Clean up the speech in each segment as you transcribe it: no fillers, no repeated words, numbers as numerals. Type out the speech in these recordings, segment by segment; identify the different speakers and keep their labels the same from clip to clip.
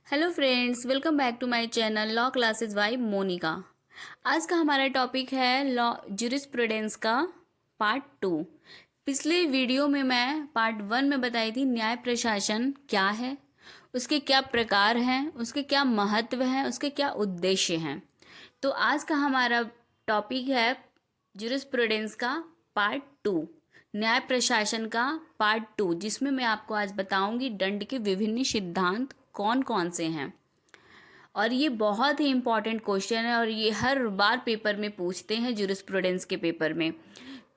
Speaker 1: Hello friends, welcome back to my channel law classes by Monika. आज का हमारा topic है लॉ ज्यूरिस्प्रूडेंस का पार्ट 2। पिछले वीडियो में मैं पार्ट 1 में बताई थी न्याय प्रशासन क्या है, उसके क्या प्रकार हैं, उसके क्या महत्व हैं, उसके क्या उद्देश्य हैं। तो आज का हमारा टॉपिक है ज्यूरिस्प्रूडेंस का पार्ट 2, न्याय प्रशासन का पार्ट 2, जिसमें मैं आपको आज बताऊंगी दंड के विभिन्न सिद्धांत कौन कौन से हैं। और ये बहुत ही इम्पॉर्टेंट क्वेश्चन है और ये हर बार पेपर में पूछते हैं, ज्यूरिस्प्रूडेंस के पेपर में।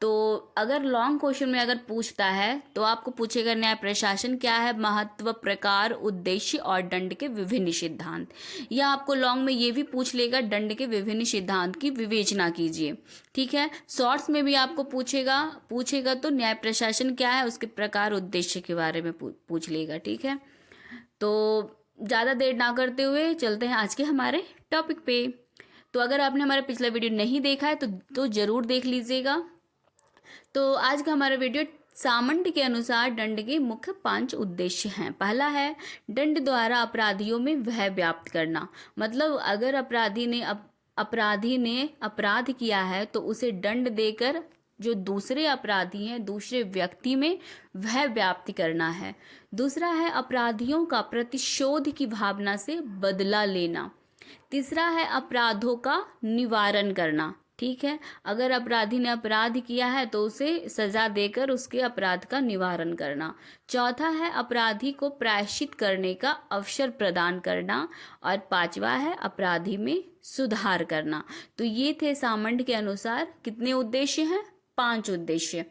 Speaker 1: तो अगर लॉन्ग क्वेश्चन में अगर पूछता है तो आपको पूछेगा न्याय प्रशासन क्या है, महत्व, प्रकार, उद्देश्य और दंड के विभिन्न सिद्धांत। या आपको लॉन्ग में ये भी पूछ लेगा दंड के विभिन्न सिद्धांत की विवेचना कीजिए। ठीक है, शॉर्ट्स में भी आपको पूछेगा तो न्याय प्रशासन क्या है, उसके प्रकार, उद्देश्य के बारे में पूछ लेगा। ठीक है, तो ज़्यादा देर ना करते हुए चलते हैं आज के हमारे टॉपिक पे। तो अगर आपने हमारा पिछला वीडियो नहीं देखा है तो ज़रूर देख लीजिएगा। तो आज का हमारा वीडियो सामंत के अनुसार दंड के मुख्य 5 उद्देश्य हैं। पहला है दंड द्वारा अपराधियों में भय व्याप्त करना। मतलब अगर अपराधी ने अपराध किया है तो उसे दंड देकर जो दूसरे अपराधी हैं, दूसरे व्यक्ति में भय व्याप्त करना है। दूसरा है अपराधियों का प्रतिशोध की भावना से बदला लेना। तीसरा है अपराधों का निवारण करना। ठीक है, अगर अपराधी ने अपराध किया है तो उसे सजा देकर उसके अपराध का निवारण करना। चौथा है अपराधी को प्रायश्चित करने का अवसर प्रदान करना। और पांचवा है अपराधी में सुधार करना। तो ये थे सामंत के अनुसार कितने उद्देश्य हैं? 5 उद्देश्य।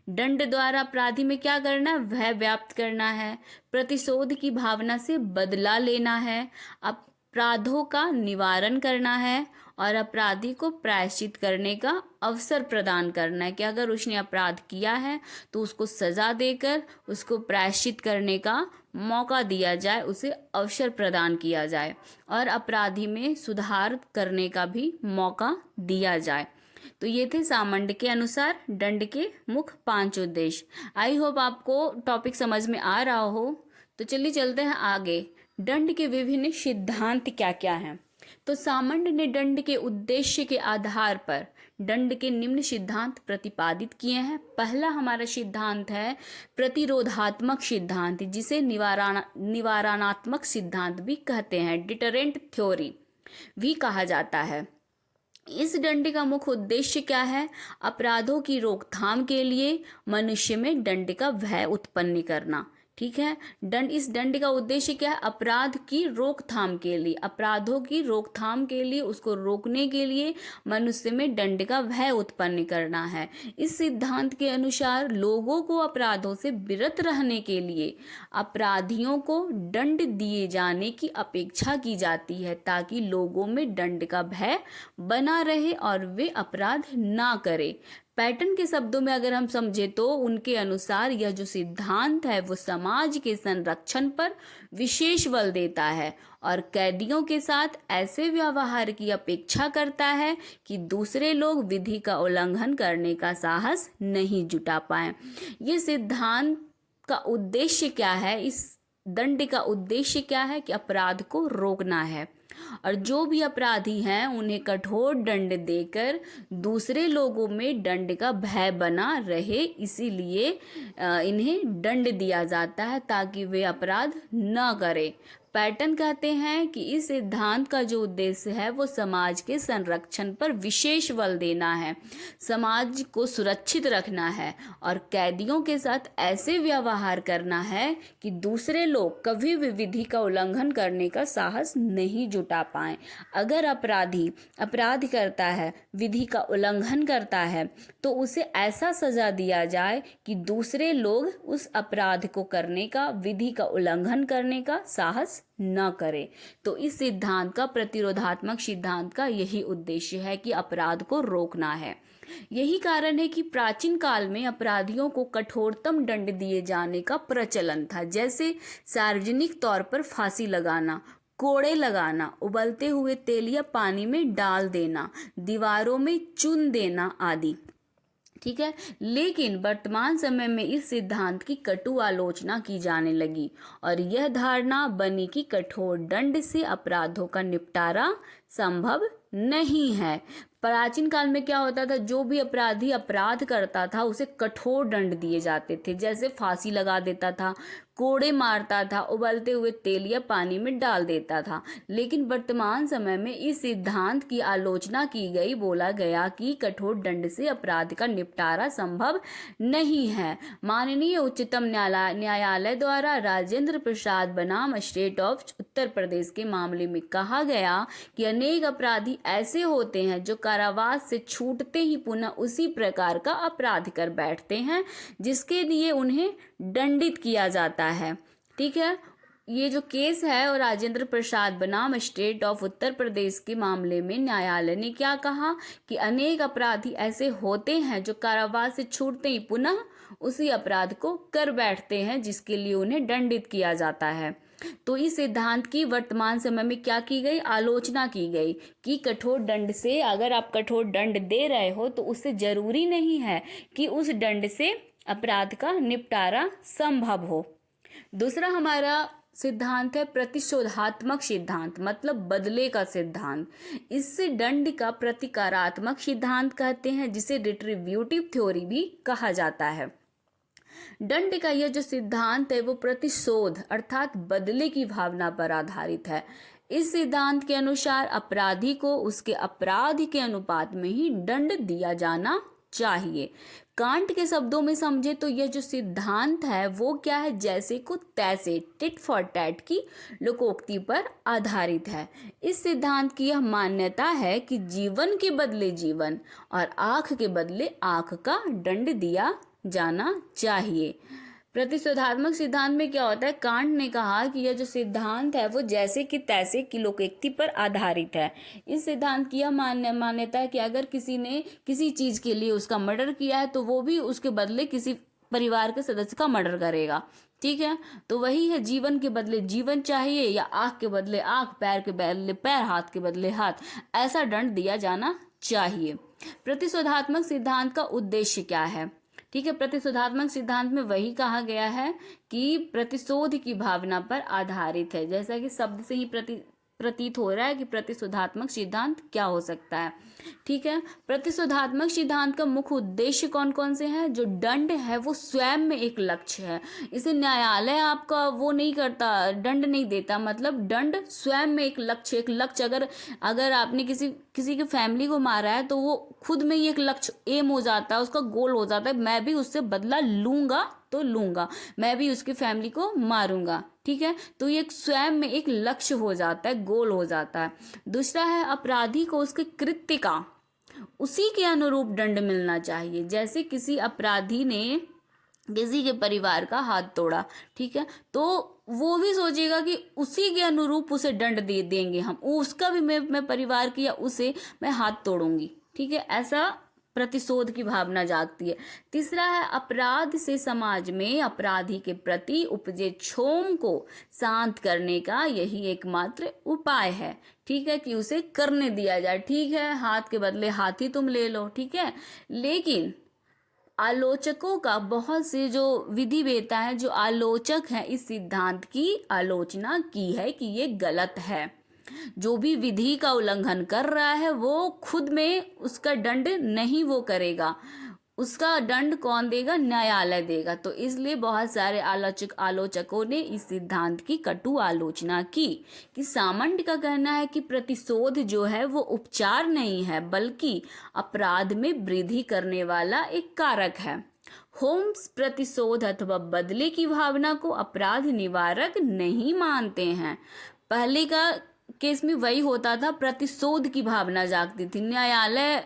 Speaker 1: दंड द्वारा अपराधी में क्या करना है? भय व्याप्त करना है, प्रतिशोध की भावना से बदला लेना है, अपराधों का निवारण करना है और अपराधी को प्रायश्चित करने का अवसर प्रदान करना है कि अगर उसने अपराध किया है तो उसको सजा देकर उसको प्रायश्चित करने का मौका दिया जाए, उसे अवसर प्रदान किया जाए और अपराधी में सुधार करने का भी मौका दिया जाए। तो ये थे सामंत के अनुसार दंड के मुख्य 5 उद्देश्य। आई होप आपको टॉपिक समझ में आ रहा हो। तो चलिए चलते हैं आगे। दंड के विभिन्न सिद्धांत क्या क्या हैं। तो सामंत ने दंड के उद्देश्य के आधार पर दंड के निम्न सिद्धांत प्रतिपादित किए हैं। पहला हमारा सिद्धांत है प्रतिरोधात्मक सिद्धांत, जिसे निवारणात्मक सिद्धांत भी कहते हैं, डिटरेंट थ्योरी भी कहा जाता है। इस दंड का मुख्य उद्देश्य क्या है? अपराधों की रोकथाम के लिए मनुष्य में दंड का भय उत्पन्न करना। ठीक है, इस दंड का उद्देश्य क्या है? अपराध की रोकथाम के लिए, अपराधों की रोकथाम के लिए, उसको रोकने के लिए मनुष्य में दंड का भय उत्पन्न करना है। इस सिद्धांत के अनुसार लोगों को अपराधों से विरत रहने के लिए अपराधियों को दंड दिए जाने की अपेक्षा की जाती है, ताकि लोगों में दंड का भय बना रहे और वे अपराध ना करें। पैटर्न के शब्दों में अगर हम समझे तो उनके अनुसार यह जो सिद्धांत है वो समाज के संरक्षण पर विशेष बल देता है और कैदियों के साथ ऐसे व्यवहार की अपेक्षा करता है कि दूसरे लोग विधि का उल्लंघन करने का साहस नहीं जुटा पाए। ये सिद्धांत का उद्देश्य क्या है? इस दंड का उद्देश्य क्या है? कि अपराध को रोकना है और जो भी अपराधी हैं उन्हें कठोर दंड देकर दूसरे लोगों में दंड का भय बना रहे, इसीलिए इन्हें दंड दिया जाता है ताकि वे अपराध न करें। पैटर्न कहते हैं कि इस सिद्धांत का जो उद्देश्य है वो समाज के संरक्षण पर विशेष बल देना है, समाज को सुरक्षित रखना है और कैदियों के साथ ऐसे व्यवहार करना है कि दूसरे लोग कभी भी विधि का उल्लंघन करने का साहस नहीं जुटा पाए। अगर अपराधी अपराध करता है, विधि का उल्लंघन करता है, तो उसे ऐसा सजा दिया जाए कि दूसरे लोग उस अपराध को करने का, विधि का उल्लंघन करने का साहस न करे। तो इस सिद्धांत का, प्रतिरोधात्मक सिद्धांत का यही उद्देश्य है कि अपराध को रोकना है। यही कारण है कि प्राचीन काल में अपराधियों को कठोरतम दंड दिए जाने का प्रचलन था, जैसे सार्वजनिक तौर पर फांसी लगाना, कोड़े लगाना, उबलते हुए तेल या पानी में डाल देना, दीवारों में चुन देना आदि। ठीक है। लेकिन वर्तमान समय में इस सिद्धांत की कटु आलोचना की जाने लगी और यह धारणा बनी कि कठोर दंड से अपराधों का निपटारा संभव नहीं है। प्राचीन काल में क्या होता था, जो भी अपराधी अपराध करता था उसे कठोर दंड दिए जाते थे, जैसे फांसी लगा देता था, कोड़े मारता था, उबलते हुए तेल या पानी में डाल देता था। लेकिन वर्तमान समय में इस सिद्धांत की आलोचना की गई, बोला गया कि कठोर दंड से अपराध का निपटारा संभव नहीं है। माननीय उच्चतम न्यायालय द्वारा राजेंद्र प्रसाद बनाम स्टेट ऑफ उत्तर प्रदेश के मामले में कहा गया कि अनेक अपराधी ऐसे होते हैं जो कारावास से छूटते ही पुनः उसी प्रकार का अपराध कर बैठते हैं जिसके लिए उन्हें दंडित किया जाता है। ठीक है, ये जो केस है और राजेंद्र प्रसाद बनाम स्टेट ऑफ उत्तर प्रदेश के मामले में न्यायालय ने क्या कहा कि अनेक अपराधी ऐसे होते हैं जो कारावास से छूटते ही पुनः उसी अपराध को कर बैठते हैं जिसके लिए उन्हें दंडित किया जाता है। तो इस सिद्धांत की वर्तमान समय में क्या की गई, आलोचना की गई कि कठोर दंड से, अगर आप कठोर दंड दे रहे हो तो उससे जरूरी नहीं है कि उस दंड से अपराध का निपटारा संभव हो। दूसरा हमारा सिद्धांत है प्रतिशोधात्मक सिद्धांत, मतलब बदले का सिद्धांत। इससे दंड का प्रतिकारात्मक सिद्धांत कहते हैं, जिसे रिट्रीब्यूटिव थ्योरी भी कहा जाता है। दंड का यह जो सिद्धांत है वो प्रतिशोध अर्थात बदले की भावना पर आधारित है। इस सिद्धांत के अनुसार अपराधी को उसके अपराध के अनुपात में ही दंड दिया जाना चाहिए। कांट के शब्दों में समझे तो यह जो सिद्धांत है वो क्या है, जैसे को तैसे, टिट फॉर टैट की लोकोक्ति पर आधारित है। इस सिद्धांत की यह मान्यता है कि जीवन के बदले जीवन और आंख के बदले आंख का दंड दिया जाना चाहिए। प्रतिशोधात्मक सिद्धांत में क्या होता है, कांट ने कहा कि यह जो सिद्धांत है वो जैसे कि तैसे की लोकोक्ति पर आधारित है। इस सिद्धांत की यह मान्यता है कि अगर किसी ने किसी चीज के लिए उसका मर्डर किया है तो वो भी उसके बदले किसी परिवार के सदस्य का मर्डर करेगा। ठीक है, तो वही है, जीवन के बदले जीवन चाहिए या आंख के बदले आंख, पैर के बदले पैर, हाथ के बदले हाथ, ऐसा दंड दिया जाना चाहिए। प्रतिशोधात्मक सिद्धांत का उद्देश्य क्या है? ठीक है, प्रतिशोधात्मक सिद्धांत में वही कहा गया है कि प्रतिशोध की भावना पर आधारित है। जैसा कि शब्द से ही प्रतीत हो रहा है कि प्रतिशोधात्मक सिद्धांत क्या हो सकता है। ठीक है, प्रतिशोधात्मक सिद्धांत का मुख्य उद्देश्य कौन कौन से हैं? जो दंड है वो स्वयं में एक लक्ष्य है। इसे न्यायालय आपका वो नहीं करता, दंड नहीं देता, मतलब दंड स्वयं में एक लक्ष्य, अगर आपने किसी की फैमिली को मारा है तो वो खुद में ही एक लक्ष्य, एम हो जाता है, उसका गोल हो जाता है, मैं भी उससे बदला लूंगा तो लूंगा, मैं भी उसकी फैमिली को मारूंगा। ठीक है, तो ये स्वयं में एक लक्ष्य हो जाता है, गोल हो जाता है। दूसरा है अपराधी को उसके कृत्य का उसी के अनुरूप दंड मिलना चाहिए। जैसे किसी अपराधी ने किसी के परिवार का हाथ तोड़ा, ठीक है, तो वो भी सोचेगा कि उसी के अनुरूप उसे दंड दे देंगे हम, उसका भी मैं परिवार की या उसे मैं हाथ तोड़ूंगी। ठीक है, ऐसा प्रतिशोध की भावना जागती है। तीसरा है अपराध से समाज में अपराधी के प्रति उपजे क्षोभ को शांत करने का यही एकमात्र उपाय है। ठीक है, कि उसे करने दिया जाए। ठीक है, हाथ के बदले हाथ ही तुम ले लो, ठीक है, लेकिन आलोचकों का बहुत से जो विधिवेता है, जो आलोचक हैं, इस सिद्धांत की आलोचना की है कि ये गलत है। जो भी विधि का उल्लंघन कर रहा है वो खुद में उसका दंड नहीं वो करेगा, उसका दंड कौन देगा? न्यायालय देगा। तो इसलिए बहुत सारे आलोचकों ने इस सिद्धांत की कटु आलोचना की कि सामंत का कहना है कि प्रतिशोध जो है वो उपचार नहीं है बल्कि अपराध में वृद्धि करने वाला एक कारक है। होम्स प्रतिशोध अथवा बदले की भावना को अपराध निवारक नहीं मानते हैं। पहले का केस में वही होता था, प्रतिशोध की भावना जागती थी, न्यायालय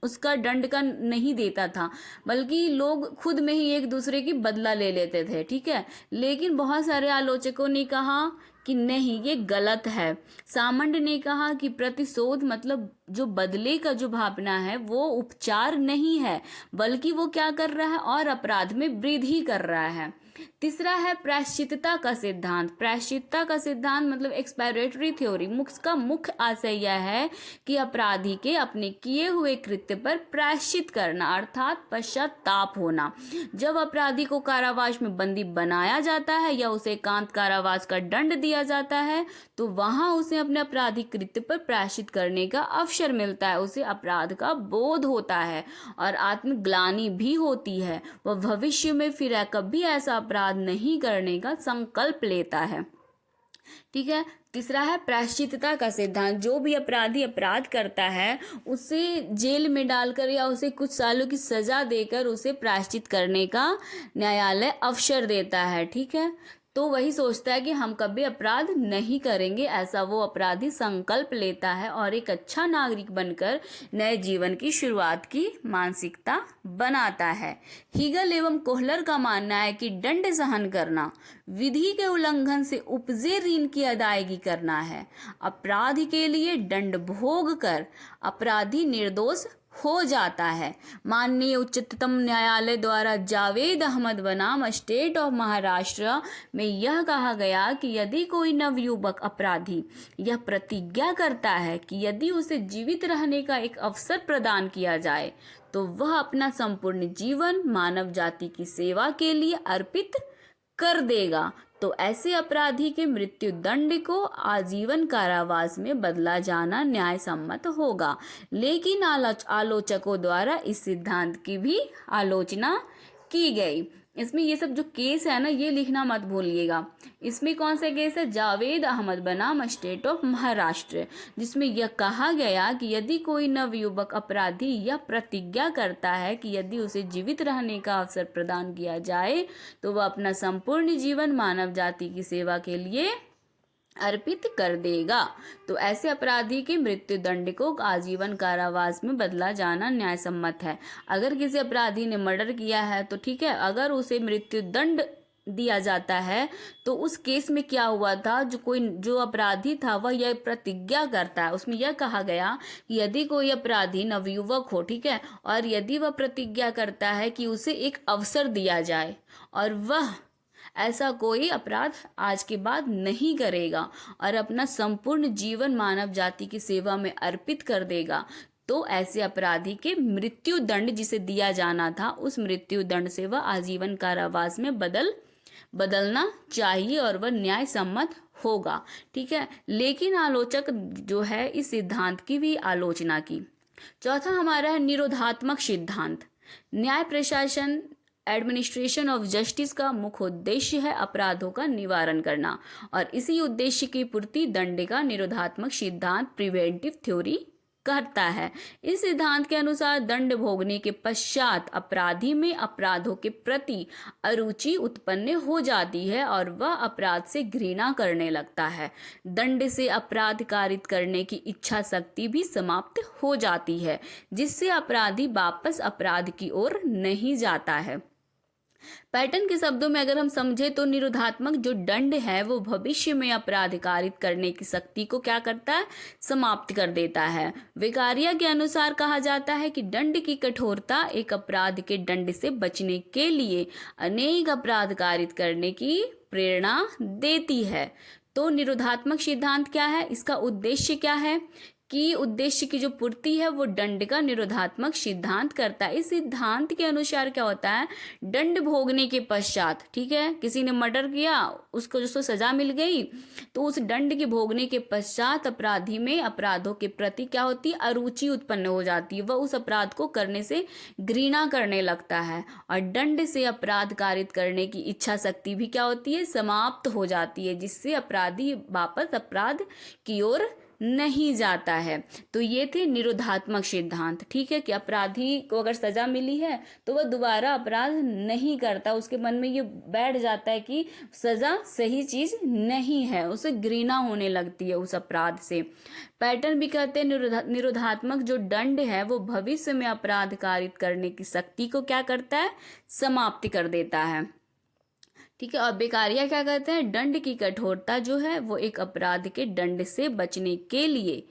Speaker 1: उसका दंड का नहीं देता था, बल्कि लोग खुद में ही एक दूसरे की बदला ले लेते थे। ठीक है, लेकिन बहुत सारे आलोचकों ने कहा कि नहीं, ये गलत है। सामंत ने कहा कि प्रतिशोध मतलब जो बदले का जो भावना है वो उपचार नहीं है बल्कि वो क्या कर रहा है और अपराध में वृद्धि कर रहा है। तीसरा है प्रायश्चितता का सिद्धांत। प्रायश्चितता का सिद्धांत मतलब एक्सप्लोरेटरी थ्योरी, का मुख्य आशय यह है कि अपराधी के अपने किए हुए कृत्य पर प्रायश्चित करना अर्थात पश्चाताप होना। जब अपराधी को कारावास में बंदी बनाया जाता है या उसे एकांत कारावास का दंड दिया जाता है तो वहां उसे अपने आपराधिक कृत्य पर प्रायश्चित करने का अवसर मिलता है, उसे अपराध का बोध होता है और आत्मग्लानि भी होती है। वह भविष्य में फिर कभी ऐसा अपराध नहीं करने का संकल्प लेता है। ठीक है। तीसरा है प्रायश्चितता का सिद्धांत। जो भी अपराधी अपराध करता है उसे जेल में डालकर या उसे कुछ सालों की सजा देकर उसे प्रायश्चित करने का न्यायालय अवसर देता है। ठीक है। तो वही सोचता है कि हम कभी अपराध नहीं करेंगे, ऐसा वो अपराधी संकल्प लेता है और एक अच्छा नागरिक बनकर नए जीवन की शुरुआत की मानसिकता बनाता है। हीगल एवं कोहलर का मानना है कि दंड सहन करना विधि के उल्लंघन से उपजे ऋण की अदायगी करना है। अपराध के लिए दंड भोग कर अपराधी निर्दोष हो जाता है। माननीय उच्चतम न्यायालय द्वारा जावेद अहमद बनाम स्टेट ऑफ महाराष्ट्र में यह कहा गया कि यदि कोई नवयुवक अपराधी यह प्रतिज्ञा करता है कि यदि उसे जीवित रहने का एक अवसर प्रदान किया जाए तो वह अपना संपूर्ण जीवन मानव जाति की सेवा के लिए अर्पित कर देगा तो ऐसे अपराधी के मृत्यु दंड को आजीवन कारावास में बदला जाना न्याय सम्मत होगा। लेकिन आलोचकों द्वारा इस सिद्धांत की भी आलोचना की गई। इसमें ये सब जो केस है ना ये लिखना मत भूलिएगा। इसमें कौन सा केस है? जावेद अहमद बनाम स्टेट ऑफ महाराष्ट्र, जिसमें यह कहा गया कि यदि कोई नवयुवक अपराधी यह प्रतिज्ञा करता है कि यदि उसे जीवित रहने का अवसर प्रदान किया जाए तो वह अपना संपूर्ण जीवन मानव जाति की सेवा के लिए अर्पित कर देगा तो ऐसे अपराधी के मृत्यु दंड को आजीवन कारावास में बदला जाना न्याय सम्मत है। अगर किसी अपराधी ने मर्डर किया है तो ठीक है, अगर उसे मृत्यु दंड दिया जाता है तो उस केस में क्या हुआ था, जो अपराधी था वह यह प्रतिज्ञा करता है। उसमें यह कहा गया कि यदि कोई अपराधी नवयुवक हो, ठीक है, और यदि वह प्रतिज्ञा करता है कि उसे एक अवसर दिया जाए और वह ऐसा कोई अपराध आज के बाद नहीं करेगा और अपना संपूर्ण जीवन मानव जाति की सेवा में अर्पित कर देगा तो ऐसे अपराधी के मृत्यु दंड जिसे दिया जाना था उस मृत्यु दंड से वह आजीवन कारावास में बदलना चाहिए और वह न्याय सम्मत होगा। ठीक है। लेकिन आलोचक जो है इस सिद्धांत की भी आलोचना की। चौथा हमारा है निरोधात्मक सिद्धांत। न्याय प्रशासन एडमिनिस्ट्रेशन ऑफ जस्टिस का मुख्य उद्देश्य है अपराधों का निवारण करना और इसी उद्देश्य की पूर्ति दंड का निरोधात्मक सिद्धांत प्रिवेंटिव थ्योरी करता है। इस सिद्धांत के अनुसार दंड भोगने के पश्चात अपराधी में अपराधों के प्रति अरुचि उत्पन्न हो जाती है और वह अपराध से घृणा करने लगता है। दंड से अपराध कारित करने की इच्छा शक्ति भी समाप्त हो जाती है जिससे अपराधी वापस अपराध की ओर नहीं जाता है। पैटर्न के शब्दों में अगर हम समझे तो निरोधात्मक जो दंड है वो भविष्य में अपराध कारित करने की शक्ति को क्या करता है? समाप्त कर देता है। विकारिया के अनुसार कहा जाता है कि दंड की कठोरता एक अपराध के दंड से बचने के लिए अनेक अपराध कारित करने की प्रेरणा देती है। तो निरोधात्मक सिद्धांत क्या है? इसका उद्देश्य क्या है कि उद्देश्य की जो पूर्ति है वो दंड का निरोधात्मक सिद्धांत करता है। इस सिद्धांत के अनुसार क्या होता है? दंड भोगने के पश्चात, ठीक है, किसी ने मर्डर किया, उसको जो सजा मिल गई तो उस दंड के भोगने के पश्चात अपराधी में अपराधों के प्रति क्या होती है? अरुचि उत्पन्न हो जाती है। वह उस अपराध को करने से घृणा करने लगता है और दंड से अपराध कारित करने की इच्छा शक्ति भी क्या होती है? समाप्त हो जाती है जिससे अपराधी वापस अपराध की ओर नहीं जाता है। तो ये थे निरोधात्मक सिद्धांत। ठीक है कि अपराधी को अगर सजा मिली है तो वह दोबारा अपराध नहीं करता, उसके मन में ये बैठ जाता है कि सजा सही चीज नहीं है, उसे घृणा होने लगती है उस अपराध से। पैटर्न भी कहते हैं निरोधात्मक जो दंड है वो भविष्य में अपराध कारित करने की शक्ति को क्या करता है? समाप्त कर देता है। ठीक है। और बेकारिया क्या कहते हैं? दंड की कठोरता जो है वो एक अपराध के दंड से बचने के लिए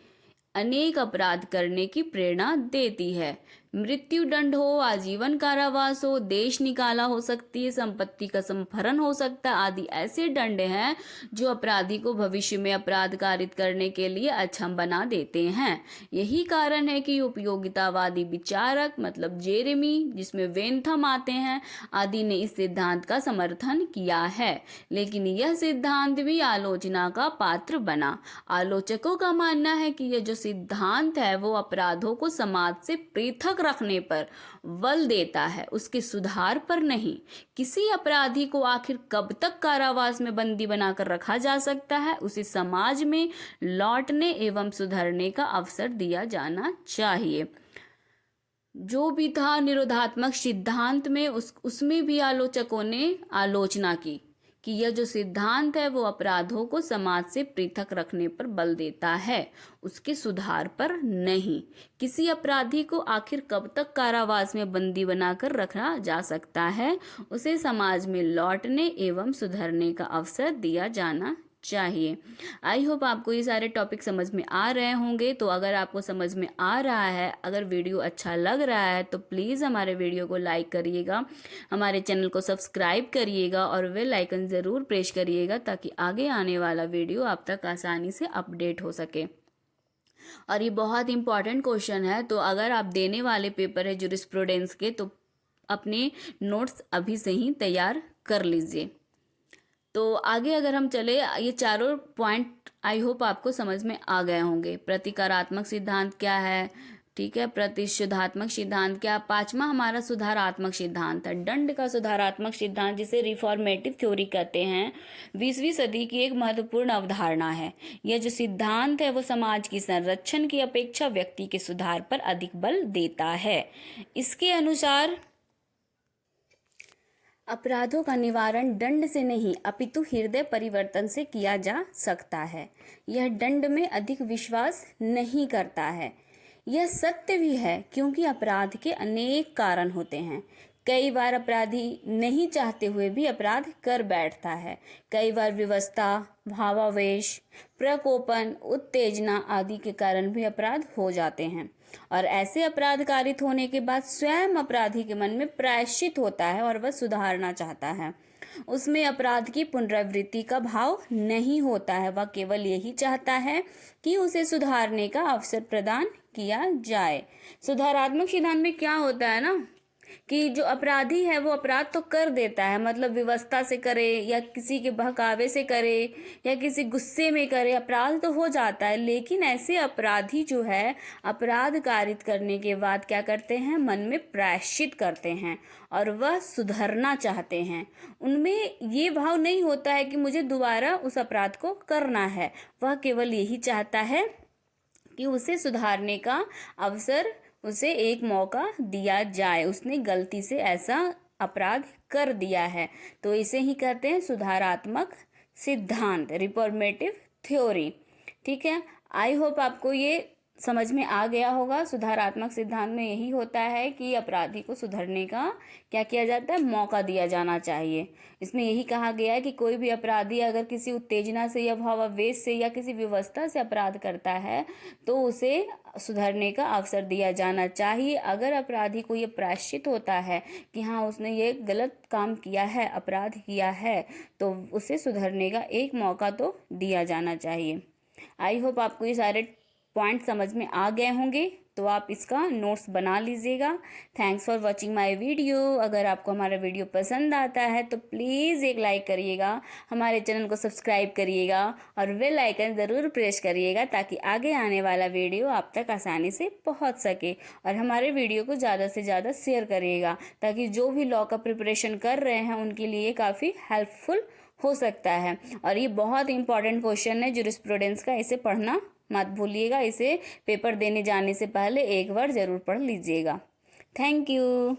Speaker 1: अनेक अपराध करने की प्रेरणा देती है। मृत्यु दंड हो, आजीवन कारावास हो, देश निकाला हो सकती है, संपत्ति का संहरण हो सकता है आदि ऐसे दंड हैं जो अपराधी को भविष्य में अपराध कारित करने के लिए अक्षम बना देते हैं। यही कारण है कि उपयोगितावादी विचारक मतलब जेरेमी, जिसमें वेनथम आते हैं, आदि ने इस सिद्धांत का समर्थन किया है, लेकिन यह सिद्धांत भी आलोचना का पात्र बना। आलोचकों का मानना है कि यह जो सिद्धांत है वो अपराधों को समाज से पृथक रखने पर बल देता है, उसके सुधार पर नहीं। किसी अपराधी को आखिर कब तक कारावास में बंदी बनाकर रखा जा सकता है, उसे समाज में लौटने एवं सुधरने का अवसर दिया जाना चाहिए। जो भी था निरोधात्मक सिद्धांत में उसमें भी आलोचकों ने आलोचना की कि यह जो सिद्धांत है वो अपराधों को समाज से पृथक रखने पर बल देता है, उसके सुधार पर नहीं। किसी अपराधी को आखिर कब तक कारावास में बंदी बनाकर रखा जा सकता है, उसे समाज में लौटने एवं सुधरने का अवसर दिया जाना चाहिए। आई होप आपको ये सारे टॉपिक समझ में आ रहे होंगे। तो अगर आपको समझ में आ रहा है, अगर वीडियो अच्छा लग रहा है तो प्लीज़ हमारे वीडियो को लाइक करिएगा, हमारे चैनल को सब्सक्राइब करिएगा और बेल आइकन ज़रूर प्रेस करिएगा ताकि आगे आने वाला वीडियो आप तक आसानी से अपडेट हो सके। और ये बहुत इंपॉर्टेंट क्वेश्चन है, तो अगर आप देने वाले पेपर है जूरिस्प्रूडेंस के तो अपने नोट्स अभी से ही तैयार कर लीजिए। तो आगे अगर हम चले, ये चारों पॉइंट आई होप आपको समझ में आ गए होंगे। प्रतिकारात्मक सिद्धांत क्या है, ठीक है, प्रतिशोधात्मक सिद्धांत क्या, पांचवा हमारा सुधारात्मक सिद्धांत है, दंड का सुधारात्मक सिद्धांत जिसे रिफॉर्मेटिव थ्योरी कहते हैं, 20वीं सदी की एक महत्वपूर्ण अवधारणा है। यह जो सिद्धांत है वो समाज की संरक्षण की अपेक्षा व्यक्ति के सुधार पर अधिक बल देता है। इसके अनुसार अपराधों का निवारण दंड से नहीं अपितु हृदय परिवर्तन से किया जा सकता है। यह दंड में अधिक विश्वास नहीं करता है। यह सत्य भी है क्योंकि अपराध के अनेक कारण होते हैं। कई बार अपराधी नहीं चाहते हुए भी अपराध कर बैठता है। कई बार व्यवस्था, भावावेश, प्रकोपन, उत्तेजना आदि के कारण भी अपराध हो जाते हैं और ऐसे अपराध कारित होने के बाद स्वयं अपराधी के मन में प्रायश्चित होता है और वह सुधारना चाहता है। उसमें अपराध की पुनरावृत्ति का भाव नहीं होता है, वह केवल यही चाहता है कि उसे सुधारने का अवसर प्रदान किया जाए। सुधारात्मक सिद्धांत में क्या होता है ना कि जो अपराधी है वो अपराध तो कर देता है, मतलब व्यवस्था से करे या किसी के बहकावे से करे या किसी गुस्से में करे, अपराध तो हो जाता है। लेकिन ऐसे अपराधी जो है अपराध कारित करने के बाद क्या करते हैं, मन में प्रायश्चित करते हैं और वह सुधरना चाहते हैं। उनमें ये भाव नहीं होता है कि मुझे दोबारा उस अपराध को करना है, वह केवल यही चाहता है कि उसे सुधारने का अवसर, उसे एक मौका दिया जाए, उसने गलती से ऐसा अपराध कर दिया है। तो इसे ही कहते हैं सुधारात्मक सिद्धांत, रिफॉर्मेटिव थ्योरी। ठीक है, आई होप आपको ये समझ में आ गया होगा। सुधारात्मक सिद्धांत में यही होता है कि अपराधी को सुधरने का क्या किया जाता है, मौका दिया जाना चाहिए। इसमें यही कहा गया है कि कोई भी अपराधी अगर किसी उत्तेजना से या भावावेश से या किसी व्यवस्था से अपराध करता है तो उसे सुधरने का अवसर दिया जाना चाहिए। अगर अपराधी को ये प्रायश्चित होता है कि हाँ उसने ये गलत काम किया है, अपराध किया है, तो उसे सुधरने का एक मौका तो दिया जाना चाहिए। आई होप आपको ये सारे पॉइंट समझ में आ गए होंगे, तो आप इसका नोट्स बना लीजिएगा। Thanks for watching my video. अगर आपको हमारा वीडियो पसंद आता है तो प्लीज़ एक लाइक करिएगा, हमारे चैनल को सब्सक्राइब करिएगा और बेल आइकन ज़रूर प्रेस करिएगा ताकि आगे आने वाला वीडियो आप तक आसानी से पहुंच सके। और हमारे वीडियो को ज़्यादा से ज़्यादा शेयर करिएगा ताकि जो भी लॉ का प्रिपरेशन कर रहे हैं उनके लिए काफ़ी हेल्पफुल हो सकता है। और ये बहुत इंपॉर्टेंट क्वेश्चन है जूरिस्प्रूडेंस का, इसे पढ़ना मत भूलिएगा। इसे पेपर देने जाने से पहले एक बार ज़रूर पढ़ लीजिएगा। Thank you.